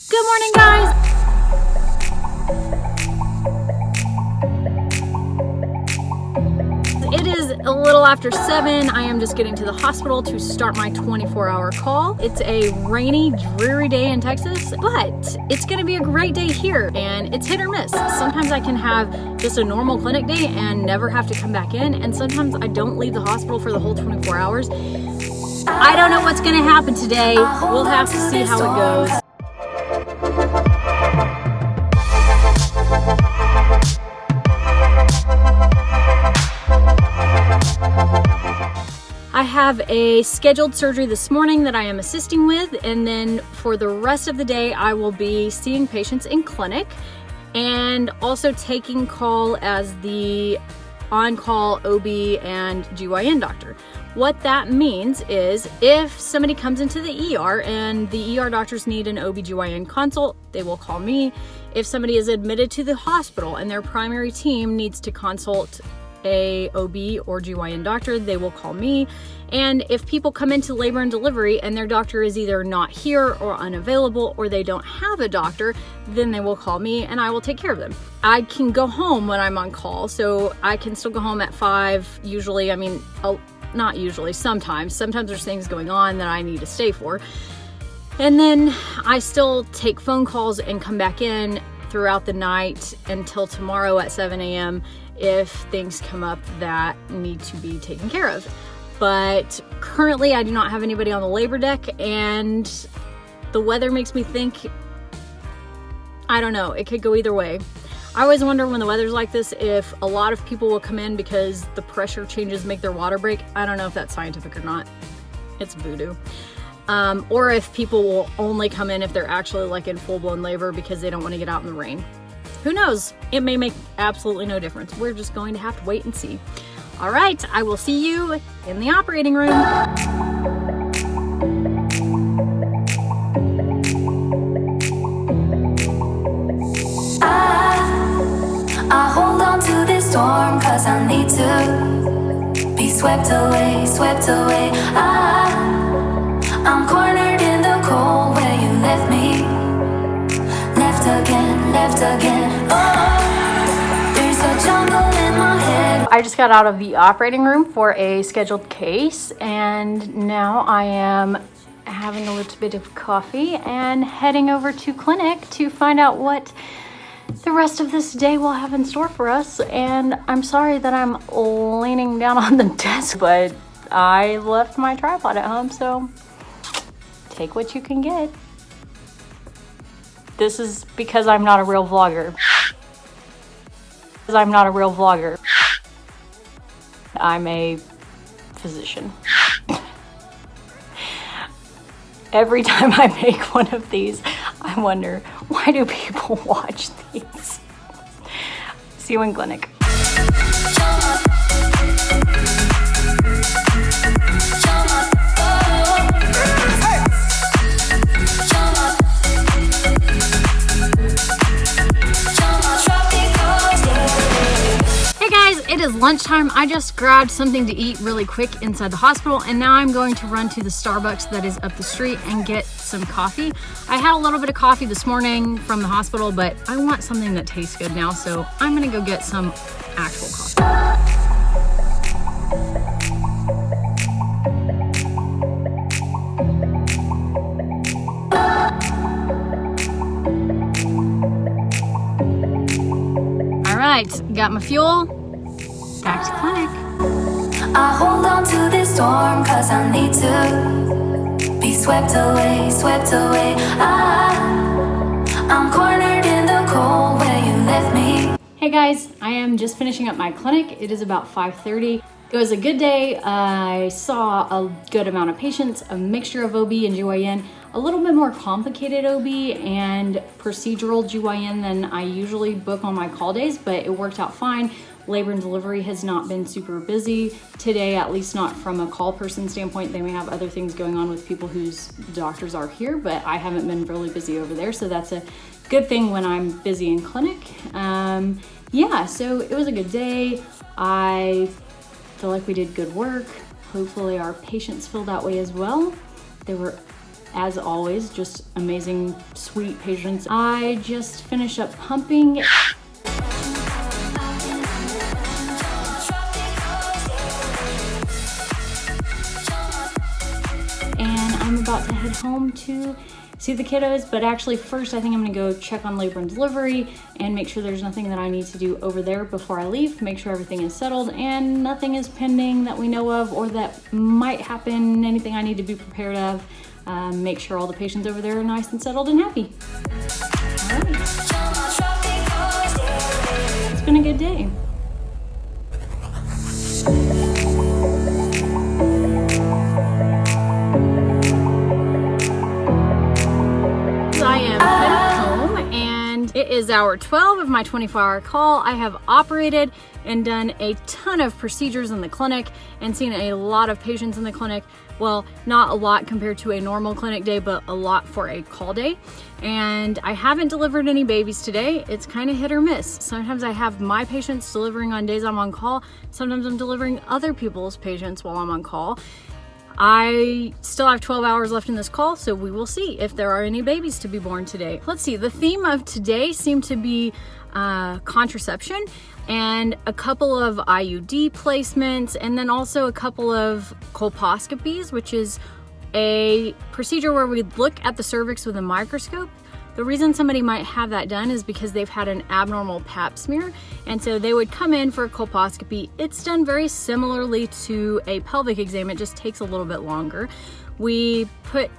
Good morning, guys. It is a little after 7. I am just getting to the hospital to start my 24-hour call. It's a rainy, dreary day in Texas, but it's gonna be a great day here, and it's hit or miss. Sometimes I can have just a normal clinic day and never have to come back in, and sometimes I don't leave the hospital for the whole 24 hours. I don't know what's gonna happen today. We'll have to see how it goes. I have a scheduled surgery this morning that I am assisting with, and then for the rest of the day I will be seeing patients in clinic and also taking call as the on-call OB and GYN doctor. What that means is if somebody comes into the ER and the ER doctors need an OBGYN consult, they will call me. If somebody is admitted to the hospital and their primary team needs to consult a OB or GYN doctor, they will call me. And if people come into labor and delivery and their doctor is either not here or unavailable, or they don't have a doctor, then they will call me and I will take care of them. I can go home when I'm on call, so I can still go home at 5 usually. I mean, not usually, sometimes there's things going on that I need to stay for. And then I still take phone calls and come back in throughout the night until tomorrow at 7 a.m. if things come up that need to be taken care of. But currently I do not have anybody on the labor deck, and the weather makes me think, I don't know, it could go either way. I always wonder when the weather's like this if a lot of people will come in because the pressure changes make their water break. I don't know if that's scientific or not. It's voodoo. Or if people will only come in if they're actually like in full-blown labor because they don't want to get out in the rain. Who knows? It may make absolutely no difference. We're just going to have to wait and see. All right, I will see you in the operating room. I hold on to this storm 'cause I need to be swept away, swept away. I'm cornered in the cold where you left me. Left again, left again. Oh, there's a jungle in my head. I just got out of the operating room for a scheduled case, and now I am having a little bit of coffee and heading over to clinic to find out what the rest of this day will have in store for us. And I'm sorry that I'm leaning down on the desk, but I left my tripod at home, so take what you can get. This is because I'm not a real vlogger. I'm not a real vlogger. I'm a physician. Every time I make one of these, I wonder, why do people watch these? See you in clinic. It is lunchtime. I just grabbed something to eat really quick inside the hospital, and now I'm going to run to the Starbucks that is up the street and get some coffee. I had a little bit of coffee this morning from the hospital, but I want something that tastes good now, so I'm gonna go get some actual coffee. All right, got my fuel. Back to clinic. I hold on to this storm 'cause I need to be swept away, swept away. I'm cornered in the cold where you left me. Hey guys, I am just finishing up my clinic. It is about 5:30. It was a good day. I saw a good amount of patients, a mixture of OB and GYN, a little bit more complicated OB and procedural GYN than I usually book on my call days, but it worked out fine. Labor and delivery has not been super busy today, at least not from a call person standpoint. They may have other things going on with people whose doctors are here, but I haven't been really busy over there, so that's a good thing when I'm busy in clinic. Yeah, so it was a good day. I feel like we did good work. Hopefully our patients feel that way as well. They were as always, just amazing, sweet patients. I just finished up pumping. And I'm about to head home to see the kiddos, but actually first I think I'm gonna go check on labor and delivery and make sure there's nothing that I need to do over there before I leave, make sure everything is settled and nothing is pending that we know of or that might happen, anything I need to be prepared of. Make sure all the patients over there are nice and settled and happy. All right. It's been a good day. I am headed home and it is hour 12 of my 24-hour call. I have operated and done a ton of procedures in the clinic and seen a lot of patients in the clinic. Well, not a lot compared to a normal clinic day, but a lot for a call day. And I haven't delivered any babies today. It's kind of hit or miss. Sometimes I have my patients delivering on days I'm on call. Sometimes I'm delivering other people's patients while I'm on call. I still have 12 hours left in this call, so we will see if there are any babies to be born today. Let's see, the theme of today seemed to be contraception and a couple of IUD placements, and then also a couple of colposcopies, which is a procedure where we look at the cervix with a microscope. The reason somebody might have that done is because they've had an abnormal pap smear, and so they would come in for a colposcopy. It's done very similarly to a pelvic exam, it just takes a little bit longer. We put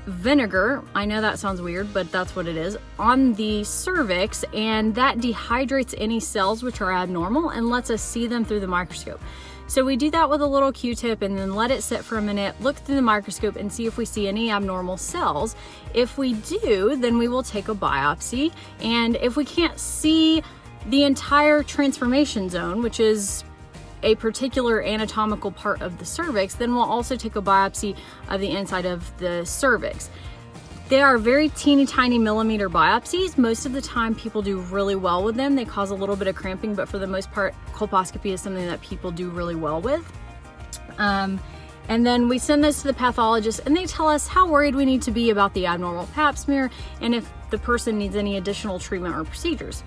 vinegar, I know that sounds weird, but that's what it is, on the cervix, and that dehydrates any cells which are abnormal and lets us see them through the microscope. So we do that with a little Q-tip and then let it sit for a minute, look through the microscope and see if we see any abnormal cells. If we do, then we will take a biopsy. And if we can't see the entire transformation zone, which is a particular anatomical part of the cervix, then we'll also take a biopsy of the inside of the cervix. They are very teeny tiny millimeter biopsies. Most of the time people do really well with them. They cause a little bit of cramping, but for the most part, colposcopy is something that people do really well with. And then we send this to the pathologist and they tell us how worried we need to be about the abnormal pap smear and if the person needs any additional treatment or procedures.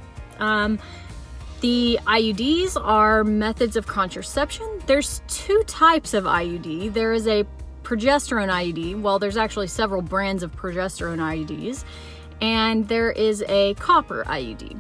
The IUDs are methods of contraception. There's two types of IUD. There is a progesterone IUD. Well, there's actually several brands of progesterone IUDs, and there is a copper IUD.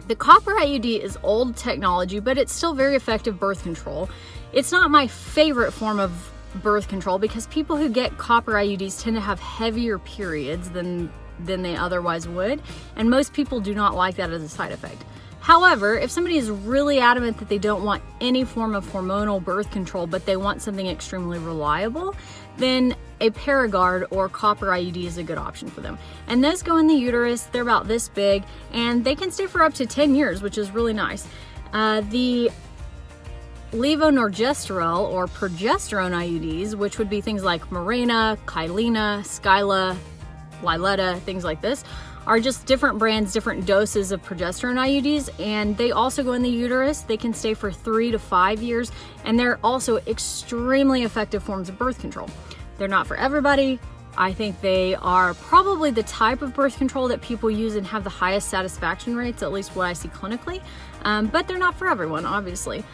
The copper IUD is old technology, but it's still very effective birth control. It's not my favorite form of birth control because people who get copper IUDs tend to have heavier periods than they otherwise would, and most people do not like that as a side effect. However, if somebody is really adamant that they don't want any form of hormonal birth control, but they want something extremely reliable, then a Paragard or copper IUD is a good option for them. And those go in the uterus, they're about this big, and they can stay for up to 10 years, which is really nice. The levonorgestrel or progesterone IUDs, which would be things like Mirena, Kyleena, Skyla, Liletta, things like this, are just different brands, different doses of progesterone IUDs, and they also go in the uterus. They can stay for 3 to 5 years, and they're also extremely effective forms of birth control. They're not for everybody. I think they are probably the type of birth control that people use and have the highest satisfaction rates, at least what I see clinically, but they're not for everyone, obviously.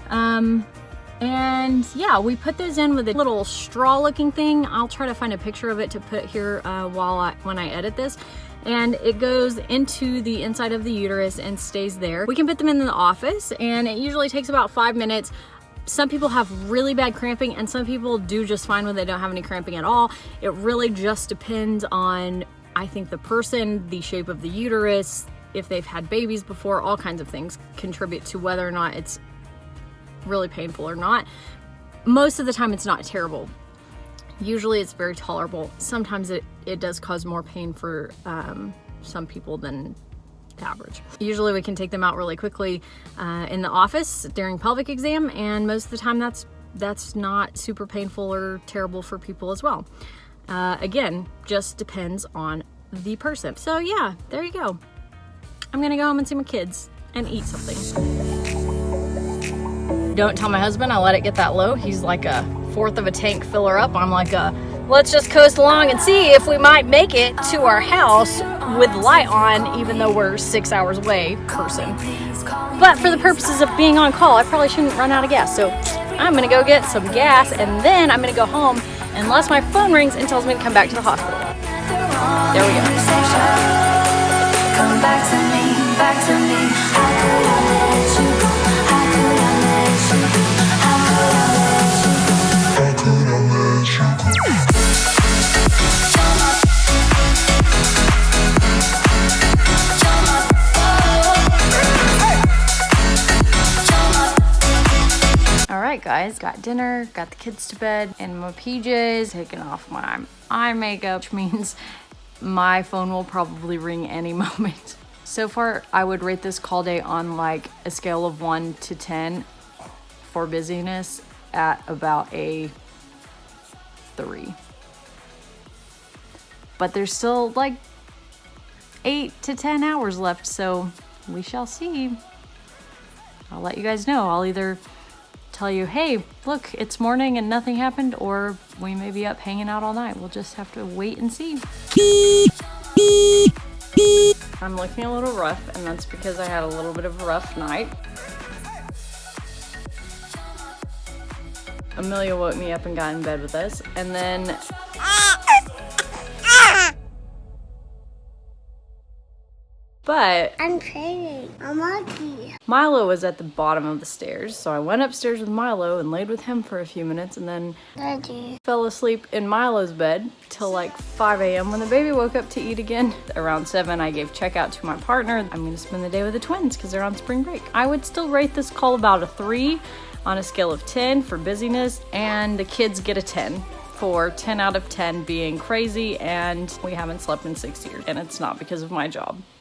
And yeah, we put those in with a little straw looking thing. I'll try to find a picture of it to put here when I edit this. And it goes into the inside of the uterus and stays there. We can put them in the office and it usually takes about 5 minutes. Some people have really bad cramping and some people do just fine when they don't have any cramping at all. It really just depends on, I think, the person, the shape of the uterus, if they've had babies before, all kinds of things contribute to whether or not it's really painful or not. Most of the time it's not terrible. Usually it's very tolerable. Sometimes it does cause more pain for some people than average. Usually we can take them out really quickly in the office during pelvic exam, and most of the time that's not super painful or terrible for people as well. Again, just depends on the person. So yeah, there you go. I'm gonna go home and see my kids and eat something. Don't tell my husband I let it get that low. He's like a fourth of a tank filler up. I'm like a let's just coast along and see if we might make it to our house with the light on, even though we're 6 hours away person. But for the purposes of being on call, I probably shouldn't run out of gas. So I'm gonna go get some gas, and then I'm gonna go home unless my phone rings and tells me to come back to the hospital. There we go. Come back to me, back to me. How could I let you go? How could I let you go? How could I let you go? How could I let you go? Alright guys, got dinner, got the kids to bed, and my PJs, taking off my eye makeup, which means my phone will probably ring any moment. So far, I would rate this call day on like a scale of 1 to 10 for busyness at about a 3. But there's still like 8 to 10 hours left, so we shall see. I'll let you guys know. I'll either tell you, hey, look, it's morning and nothing happened, or we may be up hanging out all night. We'll just have to wait and see. I'm looking a little rough, and that's because I had a little bit of a rough night. Amelia woke me up and got in bed with us, and then but I'm training. I'm lucky. Milo was at the bottom of the stairs, so I went upstairs with Milo and laid with him for a few minutes, and then Daddy. fell asleep in Milo's bed till like 5 a.m. when the baby woke up to eat again. Around 7, I gave checkout to my partner. I'm gonna spend the day with the twins because they're on spring break. I would still rate this call about a 3 on a scale of 10 for busyness, and the kids get a 10 for 10 out of 10 being crazy, and we haven't slept in 6 years, and it's not because of my job.